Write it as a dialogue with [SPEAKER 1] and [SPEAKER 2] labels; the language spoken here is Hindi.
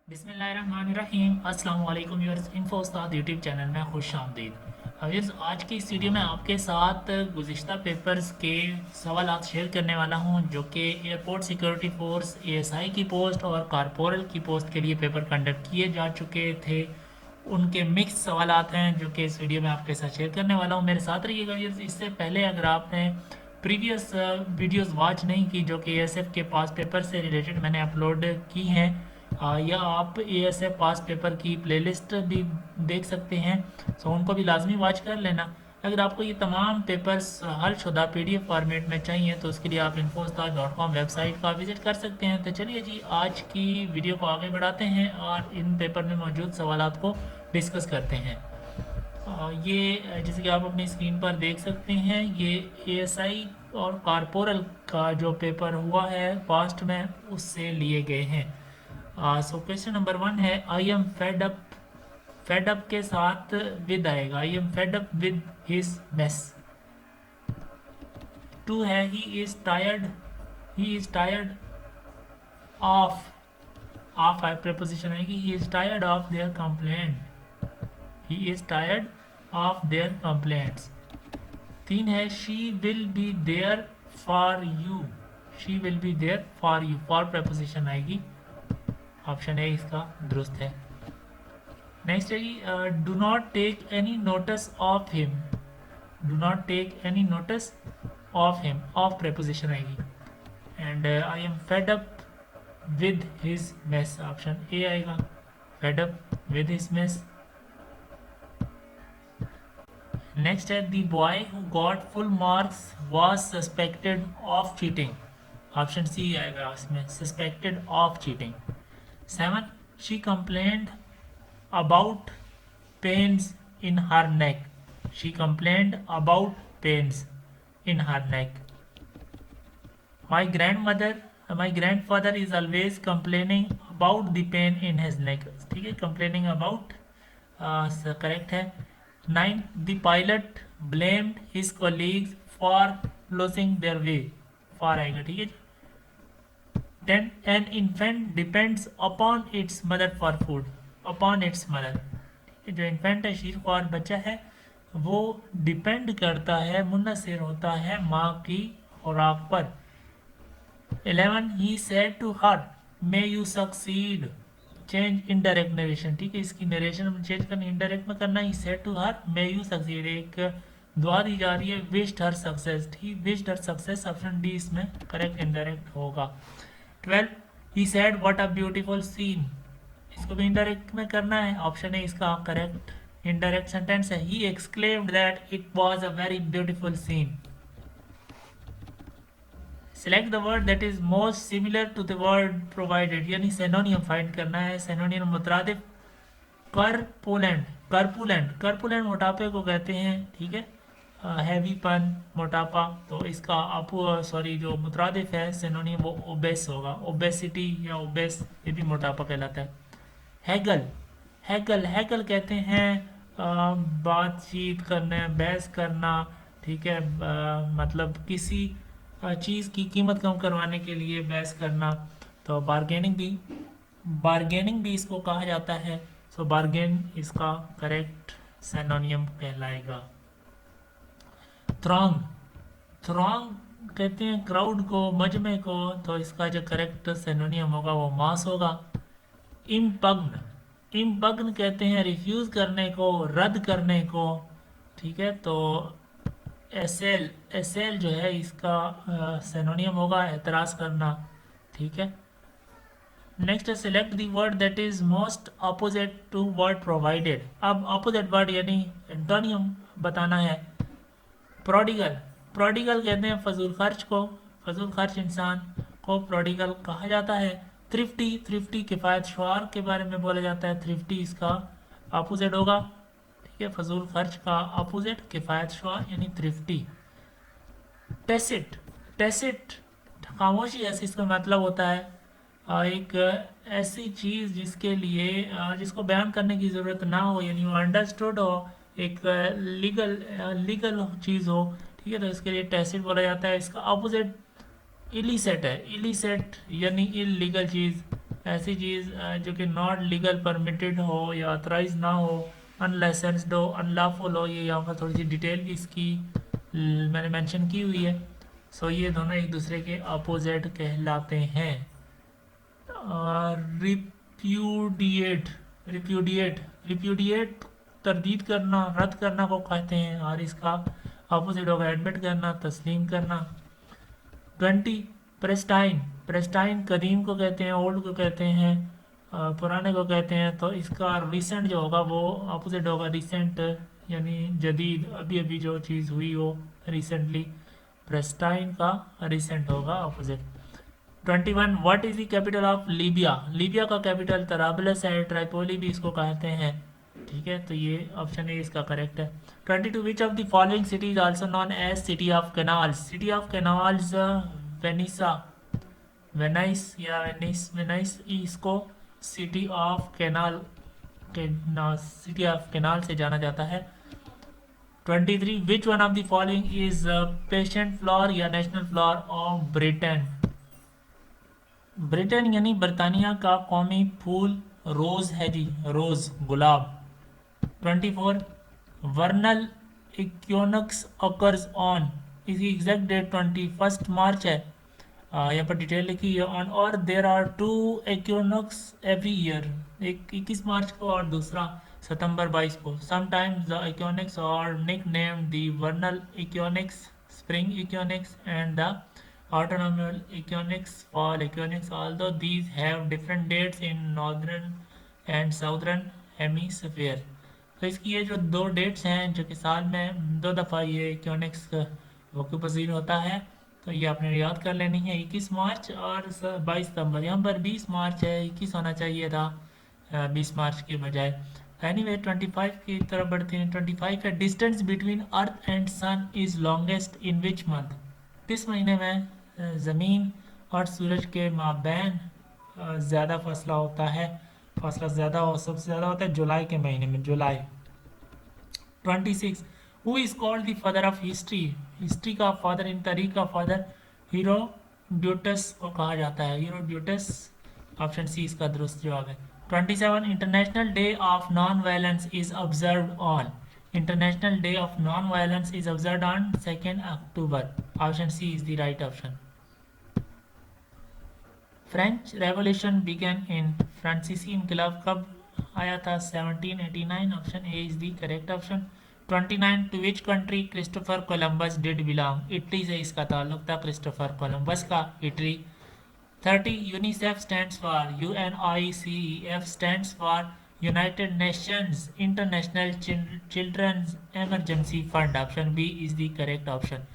[SPEAKER 1] बिस्मिल्लाहिर्रहमानिर्रहीम। अस्सलाम वालेकुम व्यूअर्स, इन्फो उस्ताद यूट्यूब चैनल में खुश आमदीद। व्यूअर्स, आज की इस वीडियो में आपके साथ गुज़िश्ता पेपर्स के सवालात शेयर करने वाला हूं जो कि एयरपोर्ट सिक्योरिटी फोर्स एएसआई की पोस्ट और कारपोरल की पोस्ट के लिए पेपर कंडक्ट किए जा चुके थे। उनके मिक्स सवालात हैं जो कि इस वीडियो में आपके साथ शेयर करने वाला हूं। मेरे साथ रहिएगा व्यूअर्स। इससे पहले अगर आपने प्रीवियस वीडियोस वॉच नहीं की जो कि एएसएफ के पास पेपर से रिलेटेड मैंने अपलोड की हैं, या आप एएसएफ पास पेपर की प्लेलिस्ट भी देख सकते हैं, सो उनको भी लाजमी वॉच कर लेना। अगर आपको ये तमाम पेपर्स हल शुदा पीडीएफ फॉर्मेट में चाहिए तो उसके लिए आप infostar.com वेबसाइट का विज़िट कर सकते हैं। तो चलिए जी, आज की वीडियो को आगे बढ़ाते हैं और इन पेपर में मौजूद सवालात को डिस्कस करते हैं। ये जैसे कि आप अपनी स्क्रीन पर देख सकते हैं, ये एएसआई और कारपोरल का जो पेपर हुआ है पास्ट में उससे लिए गए हैं। सो क्वेश्चन नंबर 1 है, I am fed up. Fed up के साथ विद आएगा, I am fed up with his mess. 2 है, he is tired. He is tired of. Of preposition आएगी, he is tired of their complaint. He is tired of their complaints. 3 है, she will be there for you. She will be there for you, for preposition आएगी। ऑप्शन ए इसका दुरुस्त है। नेक्स्ट है जी, do not take any notice of him. Do not take any notice of him, of preposition आएगी। And I am fed up with his mess, option A आएगा, fed up with his mess. Next है, the boy who got full marks was suspected of cheating. Option C आएगा इसमें, suspected of cheating. 7, she complained about pains in her neck. She complained about pains in her neck. My grandfather is always complaining about the pain in his neck. ठीक है, complaining about करेक्ट है। 9, the pilot blamed his colleagues for losing their way. For आएगा, ठीक है। 10, an infant depends upon its mother for food. Upon its mother, जो इन्फेंट है, शीर ख्वार बच्चा है, वो डिपेंड करता है, मुनसर होता है माँ की खुराक पर। 11, he said to her may you succeed. Change indirect narration, ठीक है, इसकी नरेशन में चेंज करनी, इनडायरेक्ट में करना। He said to her may you succeed, एक दुआ दी जा रही है, विश्ड हर सक्सेस। ठीक, wished her success, option D इसमें करेक्ट इनडायरेक्ट होगा। 12, he said what a beautiful scene. इसको भी इनडायरेक्ट में करना है, ऑप्शन है इसका करेक्ट इनडायरेक्ट सेंटेंस है। He exclaimed that it was a very beautiful scene. Select the word that is most similar to the word provided, यानी सिनोनियम फाइंड करना है, सिनोनियम मुतरादिफ। करपुलेंट, करपुलेंट, करपुलेंट मोटापे को कहते हैं, ठीक है, हैवीपन, मोटापा। तो इसका जो मुतरादिफ है सिनोनियम वो ओबेस होगा, ओबेसिटी या ओबेस, ये भी मोटापा कहलाता है। हैगल, हैगल, हैगल कहते हैं बातचीत करना, बहस करना, ठीक है, मतलब किसी चीज़ की कीमत कम करवाने के लिए बहस करना। तो बार्गेनिंग भी इसको कहा जाता है। सो बार्गेन इसका करेक्ट सिनोनियम कहलाएगा। थ्रॉन्ग, थ्रॉन्ग कहते हैं क्राउड को, मजमे को, तो इसका जो करेक्ट सिनोनियम होगा वो मास होगा। इम्पग्न, इम्पग्न कहते हैं रिफ्यूज़ करने को, रद्द करने को, ठीक है। तो एसेल, एसेल जो है इसका सिनोनियम होगा एतराज़ करना, ठीक है। नेक्स्ट है, select the word that is most opposite to word provided. अब अपोजिट वर्ड यानी एंटोनियम बताना है। प्रोडिगल, प्रोडिगल कहते हैं फजूल खर्च को, फजूल खर्च इंसान को प्रोडिगल कहा जाता है। थ्रिफ्टी, थ्रिफ्टी किफ़ायत शुआर के बारे में बोला जाता है, थ्रिफ्टी इसका अपोजिट होगा, ठीक है, फजूल खर्च का अपोजिट किफ़ायत शुआर यानी थ्रिफ्टी। टेसिट, टेसिट खामोशी ऐसी, इसका मतलब होता है एक ऐसी चीज़ जिसके लिए जिसको बयान करने की ज़रूरत ना हो, यानी वो अंडरस्टूड हो, एक लीगल चीज़ हो, ठीक है, तो इसके लिए टैसिट बोला जाता है। इसका अपोजिट इलीसेट है, इलीसेट यानी इलीगल चीज़, ऐसी चीज़ जो कि नॉट लीगल परमिटेड हो या ऑथराइज ना हो, अनलाइसेंस्ड हो, अनलॉफुल हो, ये यहाँ पर थोड़ी सी डिटेल भी इसकी मैंने मेंशन की हुई है। सो ये दोनों एक दूसरे के अपोजिट कहलाते हैं। रिप्यूडिएट रिप्यूडिएट रिप्यूडिएट तरदीद करना, रद्द करना को कहते हैं, और इसका अपोजिट होगा एडमिट करना, तस्लीम करना। 20 प्रेस्टाइन, प्रेस्टाइन कदीम को कहते हैं, ओल्ड को कहते हैं, पुराने को कहते हैं। तो इसका रिसेंट जो होगा वो अपोजिट होगा रिसेंट, यानी जदीद, अभी अभी जो चीज़ हुई हो रिसेंटली, प्रेस्टाइन का रिसेंट होगा opposite. 21 what is the capital of Libya, Libya का कैपिटल तराबलस है, ट्राइपोली भी इसको कहते हैं। ठीक है, तो ये ऑप्शन ए इसका करेक्ट है। 22 which of the following city is also known as city of canals, city of canals Venice, Venice या वेनिस, वेनाइस इसको सिटी ऑफ कैनाल के सिटी ऑफ कैनाल से जाना जाता है। 23 which one of the following is patient flower या national flower of Britain, Britain यानी बरतानिया का कौमी फूल रोज है जी, रोज, गुलाब। 24 वर्नल इक्योनक्स अकर्स ऑन, इसकी एग्जैक्ट डेट 21 मार्च है, यहाँ पर डिटेल लिखी है ऑन, और there are 2 equinox every year, एक 21 मार्च को और दूसरा सितंबर 22 को। Sometimes the equinox are nicknamed the vernal equinox, spring equinox, and the autumnal equinox, fall equinox, although these have different dates in northern and southern hemisphere। तो इसकी ये जो दो डेट्स हैं जो कि साल में दो दफ़ा ये इक्योनिक्स वक़्त पसीर होता है, तो ये आपने याद कर लेनी है, 21 मार्च और 22 सितंबर। यहाँ पर 20 मार्च है, 21 होना चाहिए था 20 मार्च के बजाय। एनीवे 25 की तरफ बढ़ते हैं। 25 है distance between Earth and sun is longest in which month, किस महीने में ज़मीन और सूरज के माबैन ज़्यादा फासला होता है, फासला ज़्यादा हो, सबसे ज़्यादा होता है जुलाई के महीने में, जुलाई। 26 who is called the father of history, history का फादर, इन तारीख का फादर हीरोडोटस को कहा जाता है, हीरोडोटस। ऑप्शन सी इसका दुरुस्त जवाब है। 27 international day of non violence is observed on, international day of non violence is observed on 2 October. Option C is the right option. French revolution began in, फ्रांसीसी इनकलाब कब आया था? 1789। Option A is the correct option. 29 to which country Christopher Columbus did belong, Italy से इसका ताल्लुक था, क्रिस्टोफर कोलंबस का, Italy. 30 UNICEF stands for, UNICEF stands for United Nations international Children's Emergency Fund. Option B is the correct option.